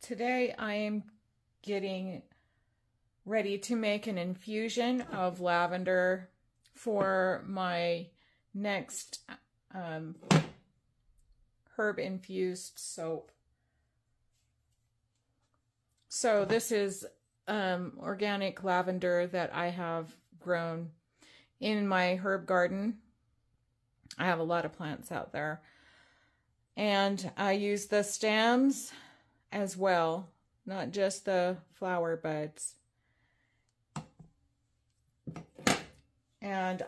Today I am getting ready to make an infusion of lavender for my next herb infused soap. So this is organic lavender that I have grown in my herb garden. I have a lot of plants out there. And I use the stems as well, not just the flower buds. And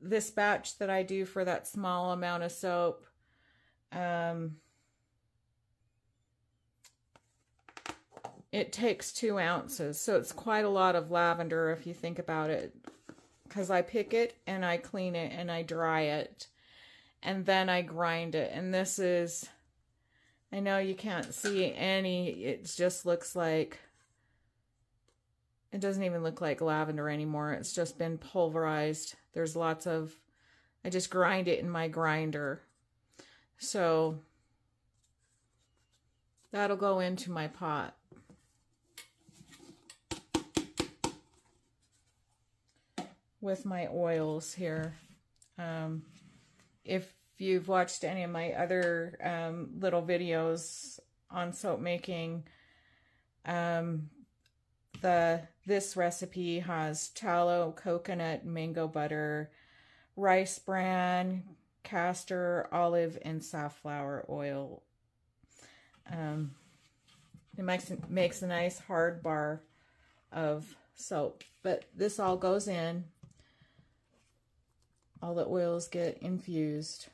this batch that I do for that small amount of soap, it takes 2 ounces. So it's quite a lot of lavender if you think about it, because I pick it and I clean it and I dry it and then I grind it. And this is, I know you can't see any, it just looks like, it doesn't even look like lavender anymore. It's just been pulverized. There's lots of, I just grind it in my grinder. So that'll go into my pot. With my oils here. If you've watched any of my other little videos on soap making, this recipe has tallow, coconut, mango butter, rice bran, castor, olive, and safflower oil. It makes a nice hard bar of soap, but this all goes in. All the oils get infused.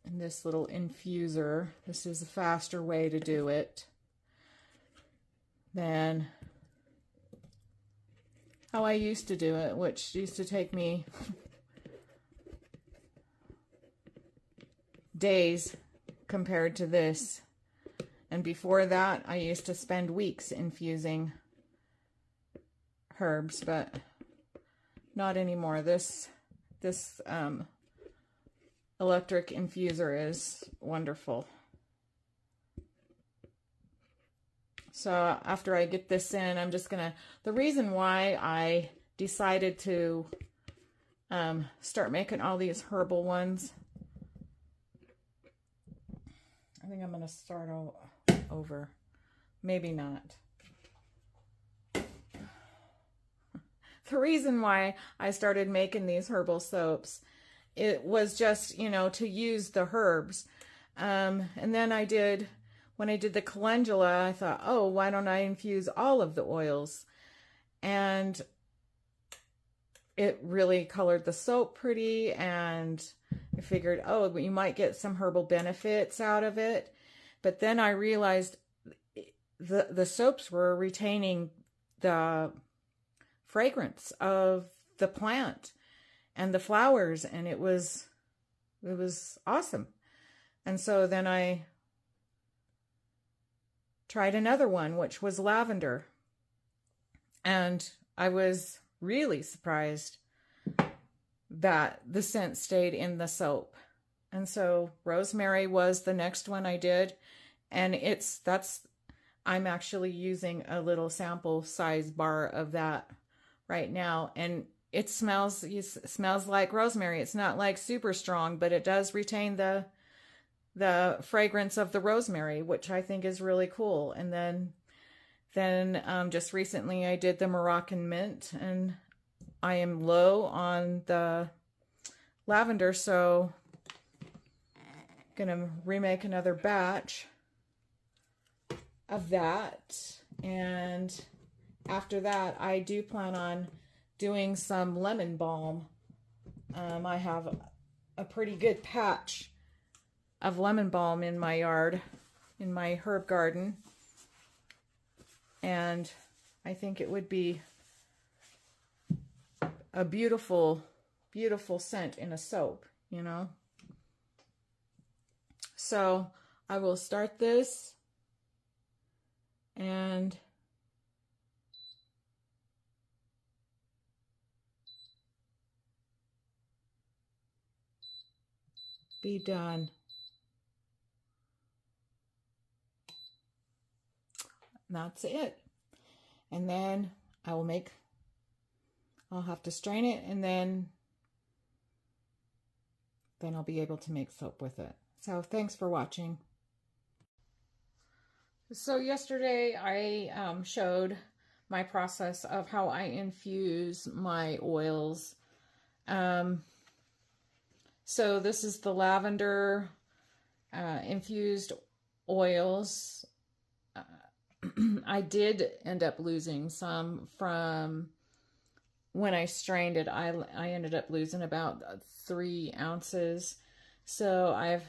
And this little infuser, this is a faster way to do it than how I used to do it, which used to take me days compared to this. And before that, I used to spend weeks infusing herbs, but not anymore. This electric infuser is wonderful. So after I get this in, I'm just gonna, the reason why I decided to start making all these herbal ones, I think I'm going to start over. Maybe not. The reason why I started making these herbal soaps, it was just, you know, to use the herbs. And then when I did the calendula, I thought, oh, why don't I infuse all of the oils? And it really colored the soap pretty, and I figured, oh, you might get some herbal benefits out of it. But then I realized the soaps were retaining the fragrance of the plant and the flowers, and it was awesome. And so then I tried another one, which was lavender. And I was really surprised that the scent stayed in the soap. And so rosemary was the next one I did, and I'm actually using a little sample size bar of that right now, and it smells like rosemary. It's not like super strong, but it does retain the fragrance of the rosemary, which I think is really cool. And then just recently I did the Moroccan mint, and I am low on the lavender, so I'm gonna remake another batch of that. And after that, I do plan on doing some lemon balm. I have a pretty good patch of lemon balm in my yard, in my herb garden, and I think it would be a beautiful, beautiful scent in a soap, you know. So I will start this, and be done. And that's it. And then I'll have to strain it, and then I'll be able to make soap with it. So thanks for watching. So yesterday I showed my process of how I infuse my oils. So this is the lavender infused oils. I did end up losing some from when I strained it. I ended up losing about 3 ounces. So I've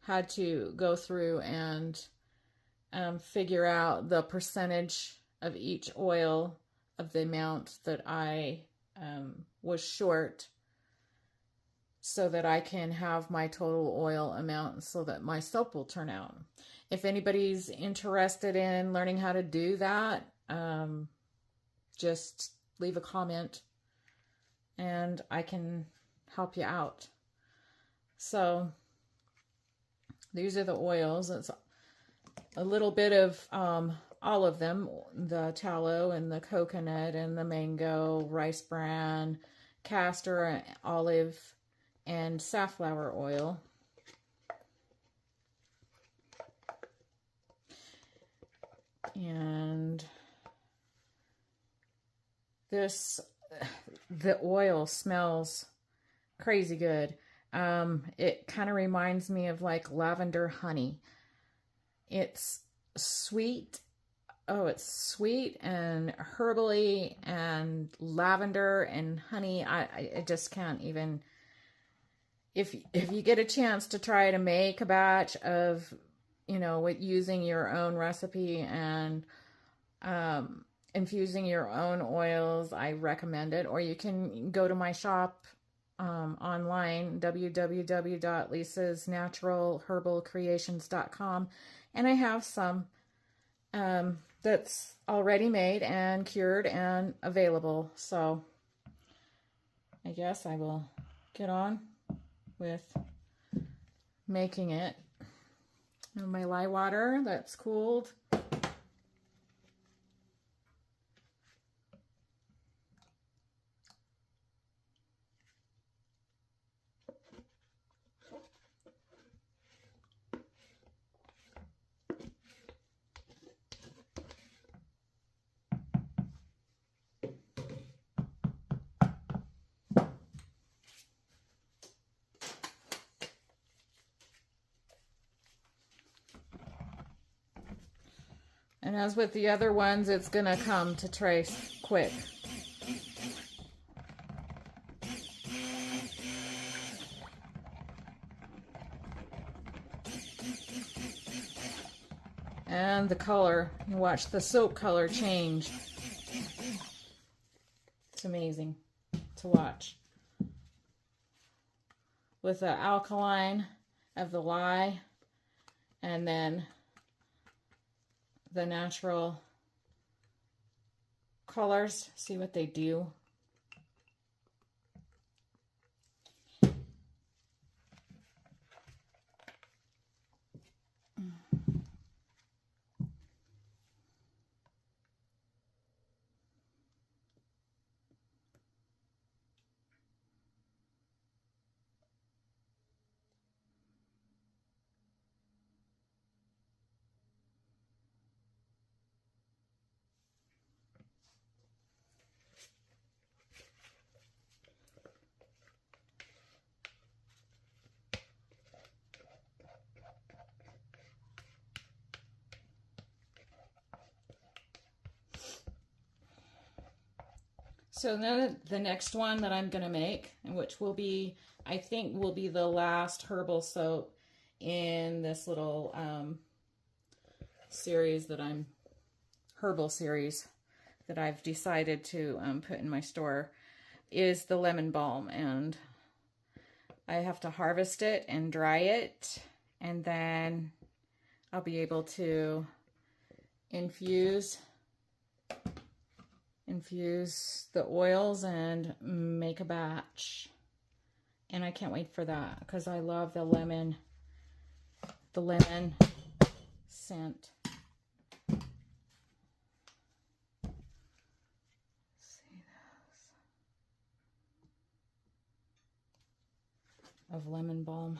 had to go through and figure out the percentage of each oil of the amount that I was short, so that I can have my total oil amount so that my soap will turn out. If anybody's interested in learning how to do that, just leave a comment and I can help you out. So these are the oils. It's a little bit of all of them, the tallow and the coconut and the mango, rice bran, castor, olive, and safflower oil. And the oil smells crazy good. It kind of reminds me of like lavender honey. It's sweet. Oh, it's sweet and herbally and lavender and honey. I just can't even. If you get a chance to try to make a batch of, with using your own recipe and infusing your own oils, I recommend it. Or you can go to my shop online, www.lisasnaturalherbalcreations.com, and I have some that's already made and cured and available. So I guess I will get on with making it. And my lye water that's cooled. And as with the other ones, it's going to come to trace quick. And the color, you watch the soap color change. It's amazing to watch. With the alkaline of the lye, and then the natural colors, see what they do. So then the next one that I'm going to make, which will be, I think will be the last herbal soap in this little series that herbal series that I've decided to put in my store, is the lemon balm. And I have to harvest it and dry it, and then I'll be able to infuse the oils and make a batch. And I can't wait for that because I love the lemon scent. See this of lemon balm.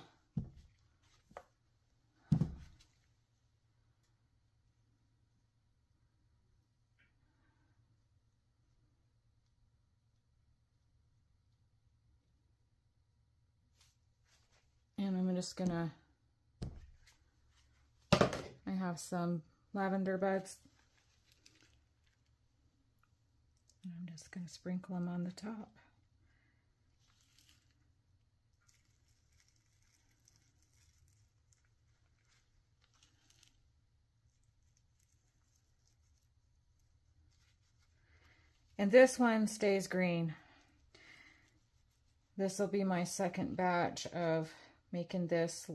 And I'm just gonna, I have some lavender buds. And I'm just gonna sprinkle them on the top. And this one stays green. This will be my second batch of making this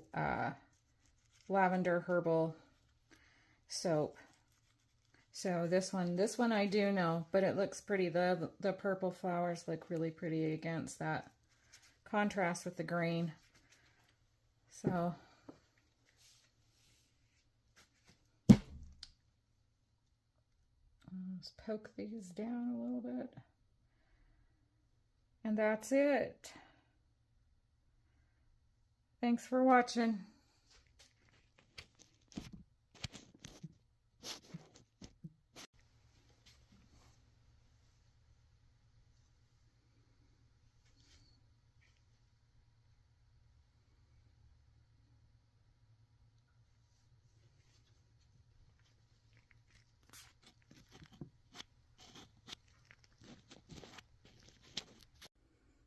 lavender herbal soap. So this one I do know, but it looks pretty. The purple flowers look really pretty against that contrast with the green. So let's poke these down a little bit. And that's it. Thanks for watching.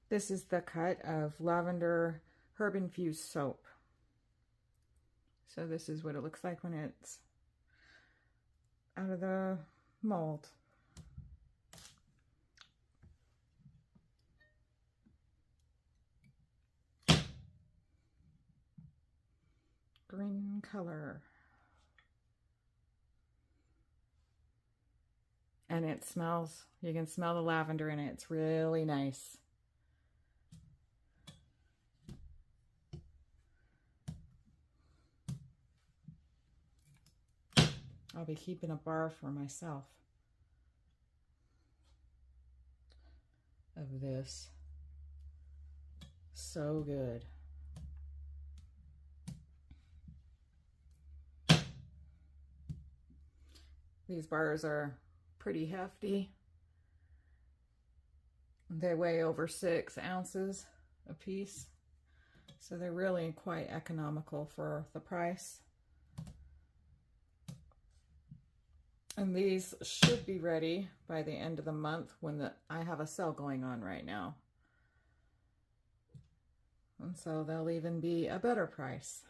This is the cut of Lavender Herb Infused soap. So this is what it looks like when it's out of the mold. Green color. And it smells, you can smell the lavender in it. It's really nice. I'll be keeping a bar for myself of this. So good. These bars are pretty hefty. They weigh over 6 ounces a piece. So they're really quite economical for the price. And these should be ready by the end of the month when I have a sale going on right now. And so they'll even be a better price.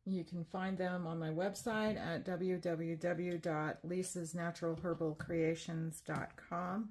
You can find them on my website at www.lisasnaturalherbalcreations.com.